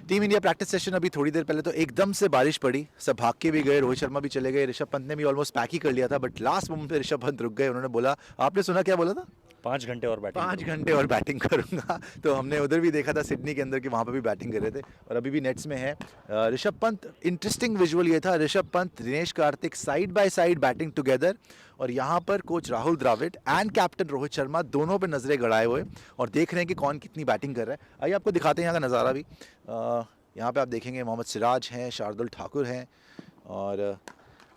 Team India practice session अभी थोड़ी देर पहले तो एकदम से बारिश पड़ी, सब भाग के भी गए, रोहित शर्मा भी चले गए, ऋषभ पंत ने भी ऑलमोस्ट पैक ही कर लिया था, बट लास्ट मोमेंट पे ऋषभ पंत रुक गए। उन्होंने बोला, आपने सुना क्या बोला था? 5 घंटे और बैटिंग 5 घंटे और बैटिंग करूंगा। तो हमने उधर भी देखा था सिडनी के अंदर कि वहाँ पे भी बैटिंग कर रहे थे और अभी भी नेट्स में है ऋषभ पंत। इंटरेस्टिंग विजुअल ये था, Rishabh Pant, Dinesh Karthik side by side batting together, और यहाँ पर coach Rahul Dravid and captain Rohit Sharma दोनों पे नजरें गड़ाए हुए और देख रहे हैं कि कौन कितनी बैटिंग कर रहा है। आइए आपको दिखाते हैं यहाँ का नज़ारा भी। यहाँ पे आप देखेंगे मोहम्मद सिराज हैं, शार्दुल ठाकुर हैं और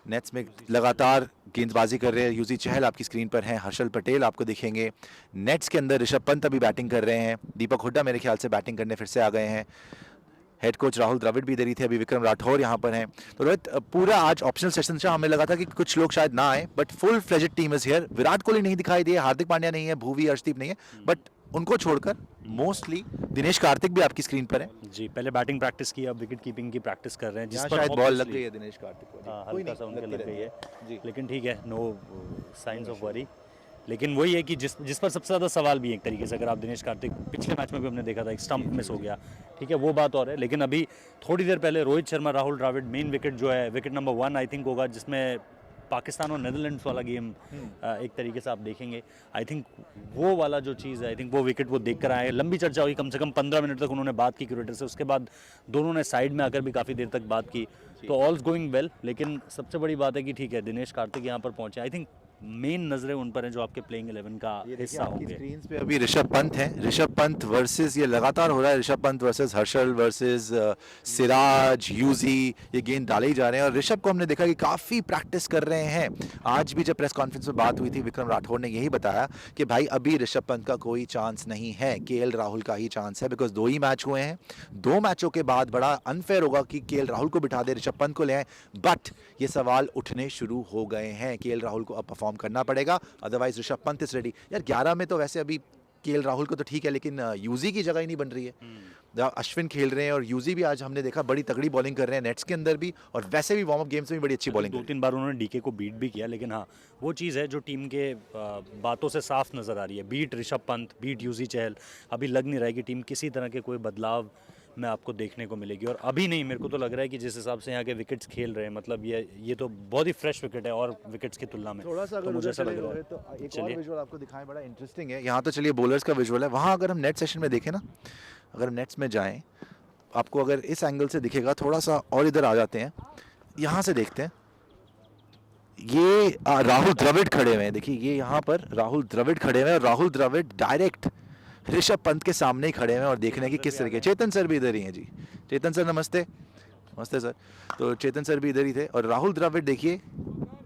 नेट्स में लगातार गेंदबाजी कर रहे हैं। यूजी चहल आपकी स्क्रीन पर हैं, हर्षल पटेल आपको दिखेंगे। नेट्स के अंदर ऋषभ पंत अभी बैटिंग कर रहे हैं, दीपक हुड्डा मेरे ख्याल से बैटिंग करने फिर से आ गए हैं। हेड कोच राहुल द्रविड़ भी इधर ही थे, अभी विक्रम राठौर यहाँ पर हैं। तो रोहित, पूरा आज ऑप्शनल सेशन से हमें लगा था कि कुछ लोग शायद ना आए, but full fledged team is here. Virat Kohli नहीं दिखाई दिए, हार्दिक पांड्या नहीं है, भुवी अर्शदीप नहीं है, बट उनको छोड़कर मोस्टली दिनेश कार्तिक भी आपकी स्क्रीन पर है जी। पहले बैटिंग प्रैक्टिस की, अब विकेट कीपिंग की प्रैक्टिस कर रहे हैं, जिस यहाँ पर शायद बॉल लग obviously- गई है दिनेश कार्तिक को। हाँ, कोई हल्का नहीं, सा उनके लगती लग गई है जी। लेकिन ठीक है, नो साइंस ऑफ वरी। लेकिन वही है कि जिस पर सबसे ज़्यादा सवाल भी है एक तरीके से, अगर आप दिनेश कार्तिक पिछले मैच में भी हमने देखा था एक स्टंप मिस हो गया, ठीक है वो बात और है। लेकिन अभी थोड़ी देर पहले रोहित शर्मा, राहुल द्रविड़, मेन विकेट जो है विकेट नंबर 1 आई थिंक होगा, जिसमें पाकिस्तान और नेदरलैंड्स वाला गेम एक तरीके से आप देखेंगे, आई थिंक वो वाला जो चीज़ है, आई थिंक वो विकेट वो देख कर आए। लंबी चर्चा हुई, कम से कम 15 मिनट तक उन्होंने बात की क्यूरेटर से, उसके बाद दोनों ने साइड में आकर भी काफ़ी देर तक बात की, तो ऑल्स गोइंग वेल। लेकिन सबसे बड़ी बात है कि ठीक है, दिनेश कार्तिक यहाँ पर पहुंचे, आई थिंक मेन नजरें उन पर हैं जो आपके प्लेइंग 11 का हिस्सा होंगे। स्क्रीन पे अभी ऋषभ पंत हैं, ऋषभ पंत वर्सेस, ये लगातार हो रहा है, ऋषभ पंत वर्सेस हर्षल वर्सेस सिराज, यूजी, ये गेंद डाले ही जा रहे हैं। और ऋषभ को हमने देखा कि काफ़ी प्रैक्टिस कर रहे हैं। आज भी जब प्रेस कॉन्फ्रेंस में बात हुई थी, विक्रम राठौर ने यही बताया कि भाई अभी ऋषभ पंत का कोई चांस नहीं है, केएल राहुल का ही चांस है, बिकॉज 2 ही मैच हुए हैं। 2 मैचों के बाद बड़ा अनफेयर होगा कि केएल राहुल को बिठा दे, ऋषभ पंत को ले आए, बट ये सवाल उठने शुरू हो गए हैं। केएल राहुल को अब परफॉर्म करना पड़ेगा, otherwise Rishabh Pant is ready. यार 11 में तो वैसे अभी केएल राहुल को तो ठीक है, लेकिन यूजी की जगह ही नहीं बन रही है। जहाँ अश्विन खेल रहे हैं और यूजी भी आज हमने देखा बड़ी तगड़ी बॉलिंग कर रहे हैं नेट्स के अंदर भी, और वैसे भी वार्म अप गेम्स में भी बड़ी अच्छी बॉलिंग। 2-3 बार उन्होंने डीके को बीट भी किया, लेकिन हाँ वो चीज़ है जो टीम के बातों से साफ नज़र आ रही है। बीट ऋषभ पंत, बीट यूजी चहल, अभी लग नहीं रहा है कि टीम किसी तरह के कोई बदलाव में आपको देखने को मिलेगी। और अभी नहीं, मेरे को तो लग रहा है कि जिस हिसाब से यहाँ के विकेट्स खेल रहे हैं, मतलब ये तो बहुत ही फ्रेश विकेट है और विकेट्स की तुलना में थोड़ा सा तो अगर मुझे उधर ऐसा चले लग रहा गए है। तो एक और चलिए। विजुअल आपको दिखाएं, बड़ा इंटरेस्टिंग है। यहाँ तो चलिए बॉलर्स का विजुअल है, वहाँ अगर हम नेट सेशन में देखें ना, अगर हम नेट्स में जाएं, आपको अगर इस एंगल से दिखेगा, थोड़ा सा और इधर आ जाते हैं, यहाँ से देखते हैं, ये राहुल द्रविड़ खड़े हुए हैं। देखिए ये यहाँ पर राहुल द्रविड़ खड़े हुए हैं, और राहुल द्रविड़ डायरेक्ट ऋषभ पंत के सामने ही खड़े हुए हैं और देख रहे हैं कि किस तरीके। चेतन सर भी इधर ही हैं जी। चेतन सर नमस्ते। नमस्ते सर। तो चेतन सर भी इधर ही थे, और राहुल द्रविड़ देखिए,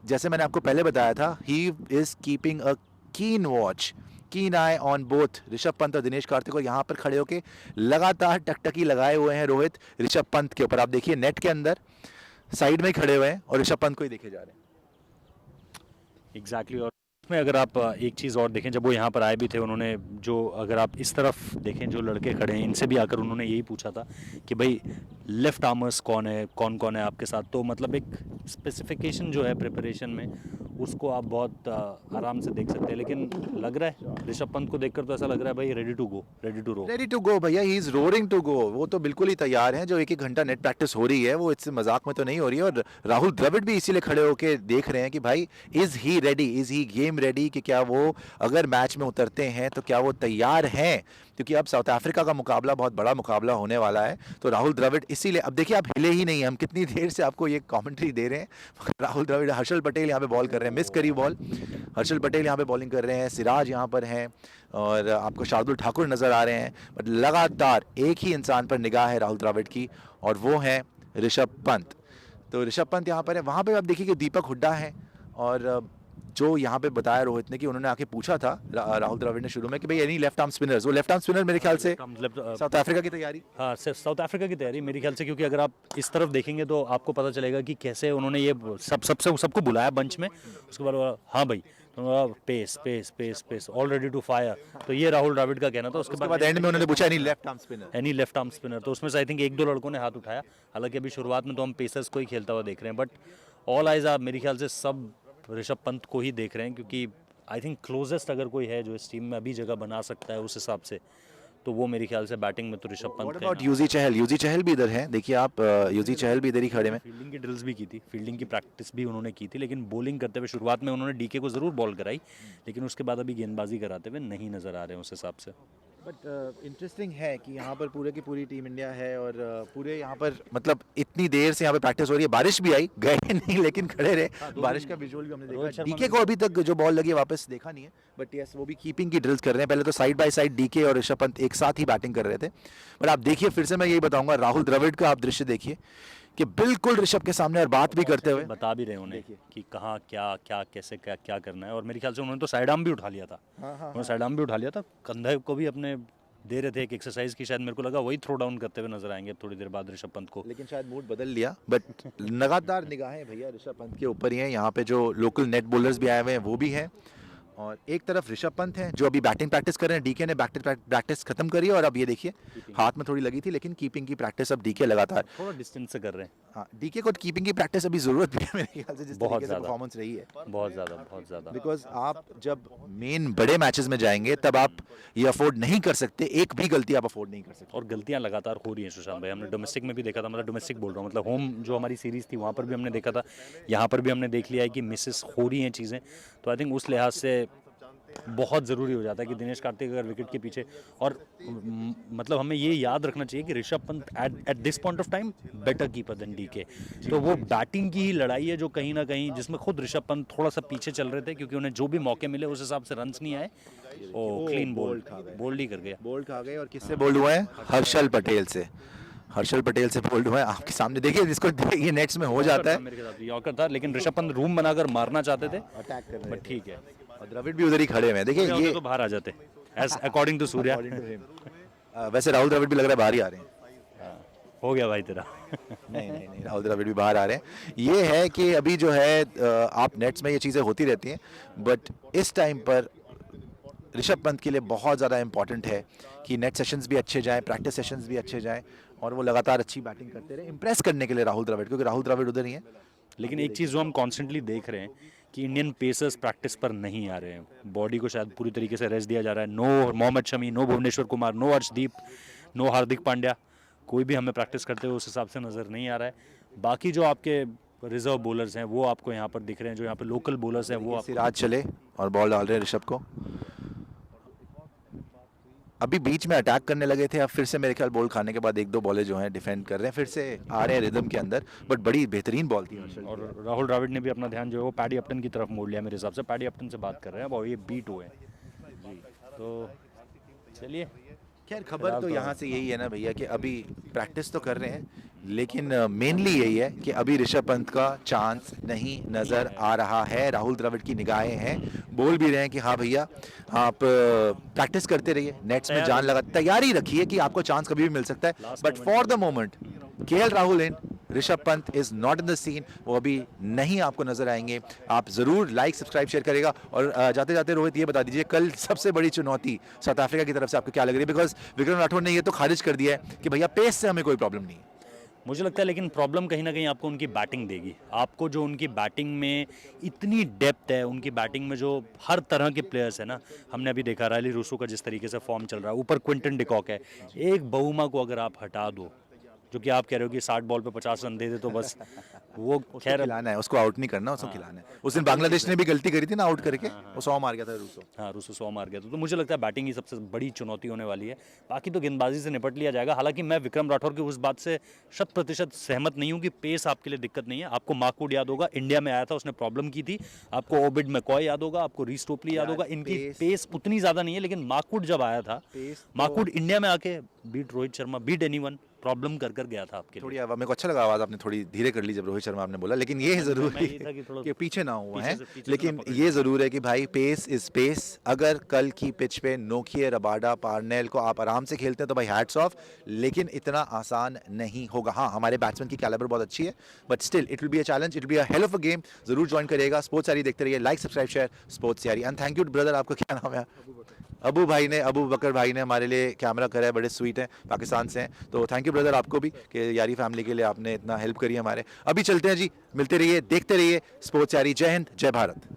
जैसे मैंने आपको पहले बताया था, ही इज कीपिंग अ कीन वॉच, कीन आई ऑन बोथ ऋषभ पंत और दिनेश कार्तिक, और यहाँ पर खड़े होके लगातार टकटकी लगाए हुए हैं रोहित ऋषभ पंत के ऊपर। आप देखिए नेट के अंदर साइड में ही खड़े हुए हैं और ऋषभ पंत को ही देखे जा रहे हैं। एग्जैक्टली। और उसमें अगर आप एक चीज़ और देखें, जब वो यहाँ पर आए भी थे, उन्होंने जो, अगर आप इस तरफ देखें जो लड़के खड़े हैं, इनसे भी आकर उन्होंने यही पूछा था कि भाई लेफ्ट आर्मर्स कौन है, कौन कौन है आपके साथ। तो मतलब एक स्पेसिफिकेशन जो है प्रिपरेशन में, उसको आप बहुत आराम से देख सकते हैं। लेकिन लग रहा है ऋषभ पंत को देखकर तो ऐसा लग रहा है भाई ready to go, ready to roar. Ready to go भैया, he is roaring to go. वो तो बिल्कुल ही तैयार हैं। जो 1-1 घंटा नेट प्रैक्टिस हो रही है वो इससे मजाक में तो नहीं हो रही है, और राहुल द्रविड़ भी इसीलिए खड़े होकर देख रहे हैं कि भाई is he ready, is he game ready, कि क्या वो अगर मैच में उतरते हैं तो क्या वो तैयार हैं, क्योंकि अब साउथ अफ्रीका का मुकाबला बहुत बड़ा मुकाबला होने वाला है। तो राहुल द्रविड़ इसीलिए, अब देखिए आप हिले ही नहीं हैं, हम कितनी देर से आपको ये कमेंट्री दे रहे हैं। राहुल द्रविड़, हर्षल पटेल यहाँ पे बॉल कर रहे हैं, मिस करी बॉल, हर्षल पटेल यहाँ पे बॉलिंग कर रहे हैं, सिराज यहाँ पर हैं, और आपको शार्दुल ठाकुर नजर आ रहे हैं। बट लगातार एक ही इंसान पर निगाह है राहुल द्रविड़ की, और वो है ऋषभ पंत। तो ऋषभ पंत यहाँ पर है। वहाँ पे आप देखिए कि दीपक हुड्डा है, और जो यहाँ पे बताया रोहित ने कि उन्होंने आके पूछा था राहुल द्रविड़ ने शुरू में कि भाई एनी लेफ्ट आर्म स्पिनर्स, वो लेफ्ट आर्म स्पिनर मेरे ख्याल से साउथ अफ्रीका की तैयारी। हाँ, सिर्फ साउथ अफ्रीका की तैयारी मेरे ख्याल से, क्योंकि अगर आप इस तरफ देखेंगे तो आपको पता चलेगा कि कैसे उन्होंने ये सबको बुलाया बंच में। उसके बाद हाँ भाई, तो pace pace pace pace, all ready to fire, तो ये राहुल द्रविड़ का कहना था। उसके बाद एंड में उन्होंने पूछा any left arm spinner, any left arm spinner, तो उसमें से आई थिंक 1-2 लड़कों ने हाथ उठाया। हालांकि अभी शुरुआत में तो हम पेसर्स को ही खेलता हुआ देख रहे हैं, बट ऑल आइज आप मेरे ख्याल से सब ऋषभ पंत को ही देख रहे हैं, क्योंकि आई थिंक क्लोजेस्ट अगर कोई है जो इस टीम में अभी जगह बना सकता है उस हिसाब से, तो वो मेरे ख्याल से बैटिंग में तो ऋषभ व्हाट पंत अबाउट यूजी चहल? यूजी चहल भी इधर हैं, देखिए आप, यूजी चहल भी इधर ही खड़े हैं। फील्डिंग की ड्रिल्स भी की थी, फील्डिंग की प्रैक्टिस भी उन्होंने की थी, लेकिन बॉलिंग करते हुए शुरुआत में उन्होंने डीके को ज़रूर बॉल कराई, लेकिन उसके बाद अभी गेंदबाजी कराते हुए नहीं नज़र आ रहे हैं उस हिसाब से। बट इंटरेस्टिंग है कि यहाँ पर पूरे की पूरी टीम इंडिया है और पूरे यहाँ पर मतलब इतनी देर से यहाँ पे प्रैक्टिस हो रही है। बारिश भी आई, गए नहीं लेकिन खड़े रहे। बारिश का विजुअल भी हमने देखा। डीके को अभी तक जो बॉल लगी है वापस देखा नहीं है, बट यस वो भी कीपिंग की ड्रिल्स कर रहे हैं। पहले तो साइड बाय साइड डीके और ऋषभ पंत एक साथ ही बैटिंग कर रहे थे। बट आप देखिए, फिर से मैं यही बताऊंगा, राहुल द्रविड़ का आप दृश्य देखिए कि बिल्कुल ऋषभ के सामने और बात भी करते हुए बता भी रहे उन्हें कि कहाँ क्या क्या कैसे क्या क्या करना है, और मेरे ख्याल से उन्होंने तो साइड आर्म भी उठा लिया था। उन्होंने साइड आर्म भी उठा लिया था, कंधे को भी अपने दे रहे थे एक एक्सरसाइज की, शायद मेरे को लगा वही थ्रो डाउन करते हुए नजर आएंगे अब थोड़ी देर बाद ऋषभ पंत को। लेकिन शायद मूड बदल लिया। बट लगातार निगाहें भैया ऋषभ पंत के ऊपर ही हैं। यहाँ पे जो लोकल नेट बॉलर्स भी आए हुए हैं वो भी हैं, और एक तरफ ऋषभ पंत हैं जो अभी बैटिंग प्रैक्टिस कर रहे हैं। डीके ने प्रैक्टिस खत्म करी है और अब ये देखिए हाथ में थोड़ी लगी थी, लेकिन कीपिंग की प्रैक्टिस अब डीके लगातार, थोड़ा डिस्टेंस से कर रहे हैं। हाँ डीके को कीपिंग की प्रैक्टिस अभी जरूरत भी है मेरे ख्याल से, जिस बहुत तरीके से ज़्यादा। परफॉर्मेंस रही है। बहुत ज़्यादा। बिकॉज आप जब मेन बड़े मैचेस में जाएंगे तब आप ये अफोर्ड नहीं कर सकते, एक भी गलती आप अफोर्ड नहीं कर सकते। और गलतियां लगातार हो रही हैं सुशांत भाई, हमने डोमेस्टिक में भी देखा था, मतलब डोमेस्टिक बोल रहा हूँ, मतलब होम जो हमारी सीरीज़ थी वहाँ पर भी हमने देखा था, यहाँ पर भी हमने देख लिया है कि मिसेस हो रही हैं चीज़ें। तो आई थिंक उस लिहाज से बहुत ज़रूरी हो जाता है कि दिनेश कार्तिक अगर विकेट के पीछे, और मतलब हमें ये याद रखना चाहिए कि Rishabh Pant at this point of time better keeper than DK. तो वो बैटिंग की ही लड़ाई है जो कहीं ना कहीं, जिसमें खुद ऋषभ पंत थोड़ा सा पीछे चल रहे थे, क्योंकि उन्हें जो भी मौके मिले उस हिसाब से रन्स नहीं आए। ओ क्लीन बोल्ड ही कर गया। बोल्ड खा गए, और किससे बोल्ड हुए हैं? हर्षल पटेल से। हर्षल पटेल से बोल्ड हुए हैं आपके सामने, देखिए जिसको ये नेट्स में हो जाता है। मेरे साथ यॉर्कर था, लेकिन ऋषभ पंत रूम बनाकर मारना चाहते थे, अटैक कर रहे बट ठीक है, और द्रविड़ भी उधर ही खड़े हुए हैं। देखिए ये तो बाहर आ जाते एज अकॉर्डिंग टू सूर्या। वैसे राहुल द्रविड़ भी लग रहा है बाहर ही आ रहे हैं। हो गया भाई तेरा। नहीं, राहुल द्रविड़ भी बाहर आ रहे हैं। ये है कि अभी जो है आप नेट्स में ये चीज़ें होती रहती हैं, बट इस टाइम पर ऋषभ पंत के लिए बहुत ज़्यादा इंपॉर्टेंट है कि नेट सेशंस भी अच्छे जाएं, प्रैक्टिस सेशंस भी अच्छे जाएं, और वो लगातार अच्छी बैटिंग करते रहे, इंप्रेस करने के लिए राहुल द्रविड़, क्योंकि राहुल द्रविड़ उधर ही है। लेकिन एक चीज़ जो हम कॉन्स्टेंटली देख रहे हैं कि इंडियन पेसर्स प्रैक्टिस पर नहीं आ रहे हैं, बॉडी को शायद पूरी तरीके से रेस्ट दिया जा रहा है। No Mohammed Shami, no Bhuvneshwar Kumar, no Arshdeep, no Hardik Pandya, कोई भी हमें प्रैक्टिस करते हुए उस हिसाब से नज़र नहीं आ रहा है। बाकी जो आपके रिजर्व बॉलर्स हैं वो आपको यहाँ पर दिख रहे हैं, जो यहाँ पर लोकल बॉलर्स हैं वो सिराज चले और बॉल डाल रहे हैं ऋषभ को। अभी बीच में अटैक करने लगे थे, अब फिर से मेरे ख्याल बॉल खाने के बाद एक दो बॉलें जो हैं डिफेंड कर रहे हैं, फिर से आ रहे हैं रिदम के अंदर। बट बड़ी बेहतरीन बॉल थी हर्षल की। और राहुल द्रविड़ ने भी अपना ध्यान जो है वो पैडी अपटन की तरफ मोड़ लिया मेरे हिसाब से। पैडी अपटन से बात कर रहे हैं अब, और ये बीट हुए जी। तो चलिए, खैर खबर तो यहाँ से यही है ना भैया कि अभी प्रैक्टिस तो कर रहे हैं, लेकिन मेनली यही है कि अभी ऋषभ पंत का चांस नहीं नज़र आ रहा है। राहुल द्रविड़ की निगाहें हैं, बोल भी रहे हैं कि हाँ भैया आप प्रैक्टिस करते रहिए, नेट्स में जान लगा, तैयारी रखिए कि आपको चांस कभी भी मिल सकता है। But for the moment KL Rahul in, Rishabh Pant is not in the scene, वो अभी नहीं आपको नजर आएंगे। आप जरूर लाइक सब्सक्राइब शेयर करेगा, और जाते जाते रोहित ये बता दीजिए कल सबसे बड़ी चुनौती साउथ अफ्रीका की तरफ से आपको क्या लग रही है? बिकॉज विक्रम राठौर ने ये तो खारिज कर दिया है कि भैया पेस से हमें कोई प्रॉब्लम नहीं है। मुझे लगता है लेकिन प्रॉब्लम कहीं ना कहीं आपको उनकी बैटिंग देगी। आपको जो उनकी बैटिंग में इतनी डेप्थ है, उनकी बैटिंग में जो हर तरह के प्लेयर्स है ना, हमने अभी देखा रायली रूसो का जिस तरीके से फॉर्म चल रहा है, ऊपर क्विंटन डिकॉक है, एक बहुमा को अगर आप हटा दो, जो कि आप कह रहे हो कि 60 बॉल पे 50 रन दे दे तो बस वो खैर खिलाना है, उसको आउट नहीं करना, उसको खिलाना है। उस दिन बांग्लादेश ने भी गलती करी थी ना आउट करके, वो 100 मार गया था रूसो। हाँ, रूसो 100 मार गया था। तो मुझे लगता है बैटिंग ही सबसे बड़ी चुनौती होने वाली है, बाकी तो गेंदबाजी से निपट लिया जाएगा। हालांकि मैं विक्रम राठौर की उस बात से 100% सहमत नहीं हूँ कि पेस आपके लिए दिक्कत नहीं है। आपको मार्कवुड याद होगा, इंडिया में आया था, उसने प्रॉब्लम की थी। आपको ओबिड मैकॉय याद होगा, आपको रीस टोपली याद होगा। इनकी पेस उतनी ज़्यादा नहीं है, लेकिन मार्कवुड जब आया था, मार्कवुड इंडिया में आके beat Rohit Sharma, beat anyone, problem कर गया था आपके लिए। थोड़ी मेरे को अच्छा लगा आवाज़ आपने थोड़ी धीरे कर ली जब रोहित शर्मा आपने बोला, लेकिन ये ज़रूर है कि पीछे ना हुआ है। लेकिन ये ज़रूर है कि भाई पेस इज पेस। अगर कल की पिच पे नोकिए, रबाडा, पार्नेल को आप आराम से खेलते हैं तो भाई हैट्स ऑफ, लेकिन इतना आसान नहीं होगा। हाँ, हमारे बैट्समैन की कैलिबर बहुत अच्छी है, but still it will be a challenge, it will be a hell of a game. जरूर ज्वाइन करिएगा, स्पोर्ट्स यारी देखते रहिए, लाइक सब्सक्राइब शेयर स्पोर्ट्स यारी। एंड थैंक यू ब्रदर, आपका क्या नाम है? अबू बकर भाई ने हमारे लिए कैमरा करा है, बड़े स्वीट हैं, पाकिस्तान से हैं। तो थैंक यू ब्रदर आपको भी कि यारी फैमिली के लिए आपने इतना हेल्प करी हमारे। अभी चलते हैं जी, मिलते रहिए, देखते रहिए स्पोर्ट्स यारी। जय हिंद, जय भारत।